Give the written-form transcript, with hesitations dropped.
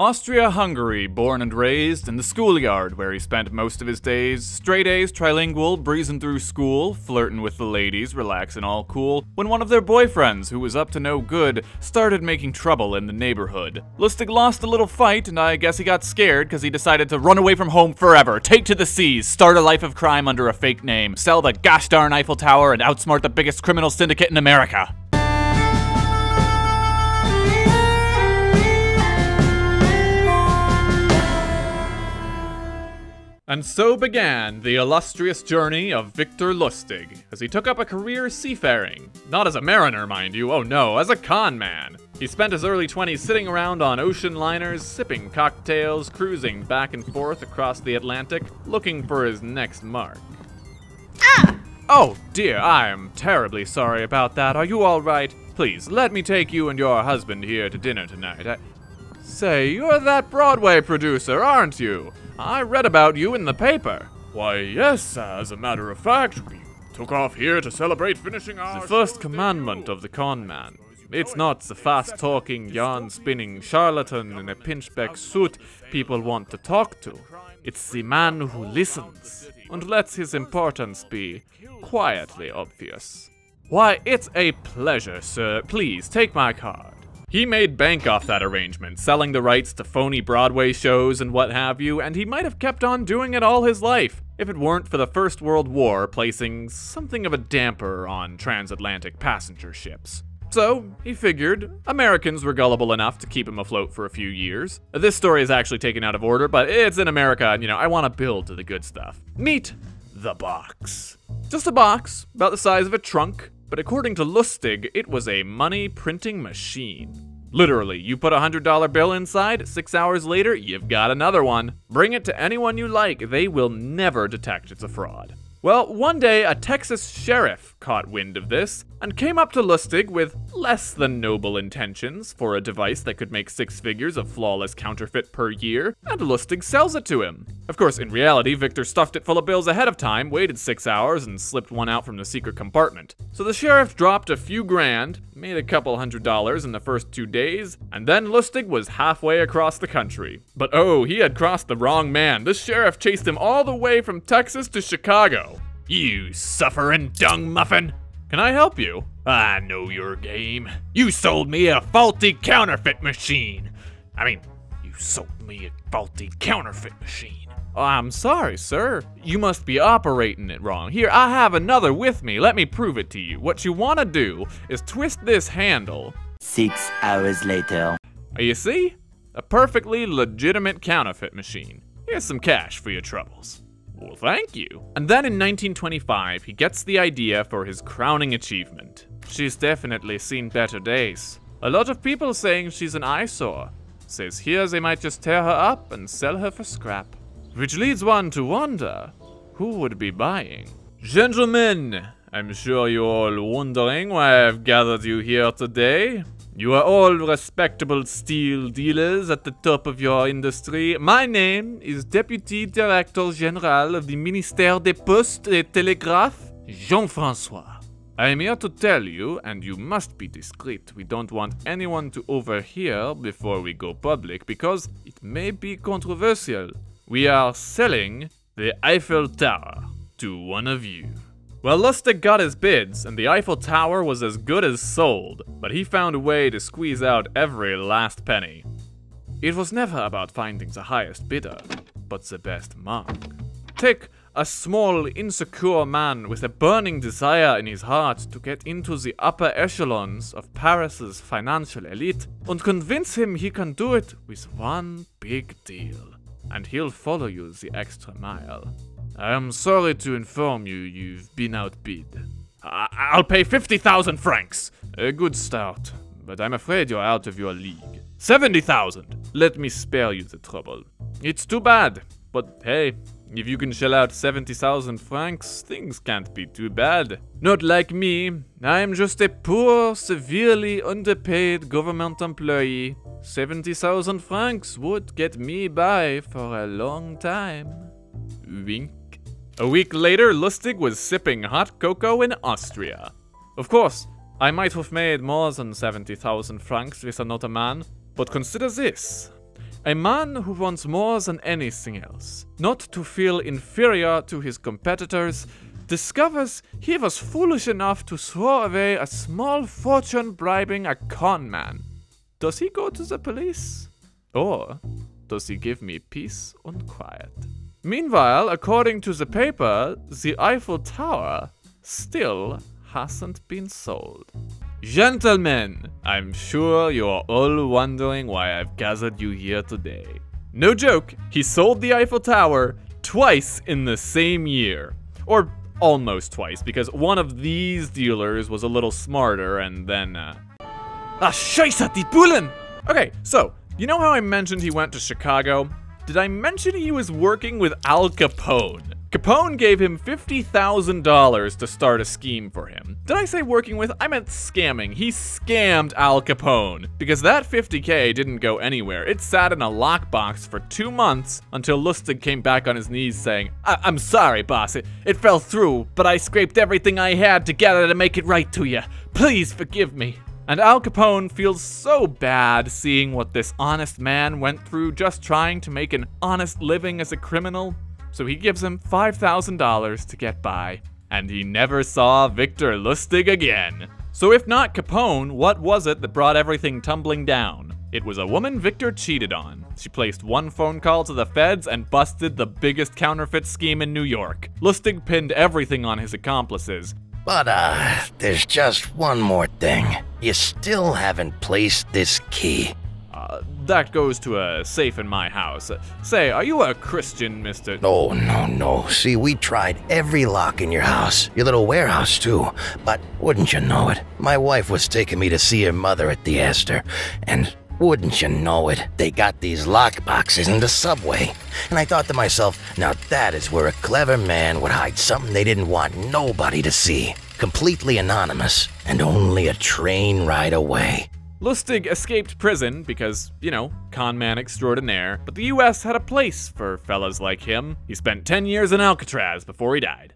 Austria-Hungary, born and raised in the schoolyard where he spent most of his days, straight A's, trilingual, breezing through school, flirting with the ladies, relaxing all cool, when one of their boyfriends, who was up to no good, started making trouble in the neighborhood. Lustig lost a little fight, and I guess he got scared because he decided to run away from home forever, take to the seas, start a life of crime under a fake name, sell the gosh darn Eiffel Tower, and outsmart the biggest criminal syndicate in America. And so began the illustrious journey of Victor Lustig, as he took up a career seafaring. Not as a mariner, mind you, oh no, as a con man. He spent his early 20s sitting around on ocean liners, sipping cocktails, cruising back and forth across the Atlantic, looking for his next mark. Ah! Oh dear, I am terribly sorry about that. Are you all right? Please, let me take you and your husband here to dinner tonight. Say, you're that Broadway producer, aren't you? I read about you in the paper. Why, yes, as a matter of fact, we took off here to celebrate finishing our... The first commandment of the con man. It's not the fast-talking, yarn-spinning charlatan in a pinchbeck suit people want to talk to. It's the man who listens, and lets his importance be quietly obvious. Why, it's a pleasure, sir. Please, take my card. He made bank off that arrangement, selling the rights to phony Broadway shows and what have you, and he might have kept on doing it all his life, if it weren't for the First World War placing something of a damper on transatlantic passenger ships. So, he figured, Americans were gullible enough to keep him afloat for a few years. This story is actually taken out of order, but it's in America, and I want to build to the good stuff. Meet the box. Just a box, about the size of a trunk. But according to Lustig, it was a money printing machine. Literally, you put a $100 bill inside, 6 hours later, you've got another one. Bring it to anyone you like, they will never detect it's a fraud. Well, one day, a Texas sheriff caught wind of this, and came up to Lustig with less than noble intentions for a device that could make 6 figures of flawless counterfeit per year, and Lustig sells it to him. Of course, in reality, Victor stuffed it full of bills ahead of time, waited 6 hours, and slipped one out from the secret compartment. So the sheriff dropped a few grand, made a couple $100 in the first 2 days, and then Lustig was halfway across the country. But oh, he had crossed the wrong man. The sheriff chased him all the way from Texas to Chicago. You suffering dung muffin! Can I help you? I know your game. You sold me a faulty counterfeit machine. You sold me a faulty counterfeit machine. Oh, I'm sorry, sir. You must be operating it wrong. Here, I have another with me. Let me prove it to you. What you want to do is twist this handle. 6 hours later. You see? A perfectly legitimate counterfeit machine. Here's some cash for your troubles. Well, thank you. And then in 1925, he gets the idea for his crowning achievement. She's definitely seen better days. A lot of people saying she's an eyesore. Says here they might just tear her up and sell her for scrap. Which leads one to wonder, who would be buying? Gentlemen, I'm sure you're all wondering why I've gathered you here today. You are all respectable steel dealers at the top of your industry. My name is Deputy Director General of the Ministère des Postes et Télégraphes, Jean-François. I am here to tell you, and you must be discreet, we don't want anyone to overhear before we go public, because it may be controversial. We are selling the Eiffel Tower to one of you. Well, Lustig got his bids, and the Eiffel Tower was as good as sold, but he found a way to squeeze out every last penny. It was never about finding the highest bidder, but the best mark. Take a small, insecure man with a burning desire in his heart to get into the upper echelons of Paris's financial elite, and convince him he can do it with one big deal, and he'll follow you the extra mile. I am sorry to inform you, you've been outbid. I'll pay 50,000 francs. A good start, but I'm afraid you're out of your league. 70,000. Let me spare you the trouble. It's too bad, but hey, if you can shell out 70,000 francs, things can't be too bad. Not like me. I'm just a poor, severely underpaid government employee. 70,000 francs would get me by for a long time. Wink. A week later, Lustig was sipping hot cocoa in Austria. Of course, I might have made more than 70,000 francs with another man, but consider this. A man who wants more than anything else not to feel inferior to his competitors discovers he was foolish enough to throw away a small fortune bribing a con man. Does he go to the police? Or does he give me peace and quiet? Meanwhile, according to the paper, the Eiffel Tower still hasn't been sold. Gentlemen, I'm sure you're all wondering why I've gathered you here today. No joke, he sold the Eiffel Tower twice in the same year. Or almost twice, because one of these dealers was a little smarter and then, Scheiße, die Bullen! Okay, so, you know how I mentioned he went to Chicago? Did I mention he was working with Al Capone? Capone gave him $50,000 to start a scheme for him. Did I say working with? I meant scamming. He scammed Al Capone. Because that $50K didn't go anywhere. It sat in a lockbox for 2 months until Lustig came back on his knees saying, I'm sorry, boss. It fell through, but I scraped everything I had together to make it right to you. Please forgive me. And Al Capone feels so bad seeing what this honest man went through just trying to make an honest living as a criminal. So he gives him $5,000 to get by. And he never saw Victor Lustig again. So if not Capone, what was it that brought everything tumbling down? It was a woman Victor cheated on. She placed one phone call to the feds and busted the biggest counterfeit scheme in New York. Lustig pinned everything on his accomplices. But, there's just one more thing. You still haven't placed this key. That goes to a safe in my house. Say, are you a Christian, Mr.? Oh, no. See, we tried every lock in your house, your little warehouse, too. But wouldn't you know it, my wife was taking me to see her mother at the Astor, and wouldn't you know it, they got these lock boxes in the subway. And I thought to myself, now that is where a clever man would hide something they didn't want nobody to see. Completely anonymous, and only a train ride away. Lustig escaped prison because, you know, con man extraordinaire, but the US had a place for fellas like him. He spent 10 years in Alcatraz before he died.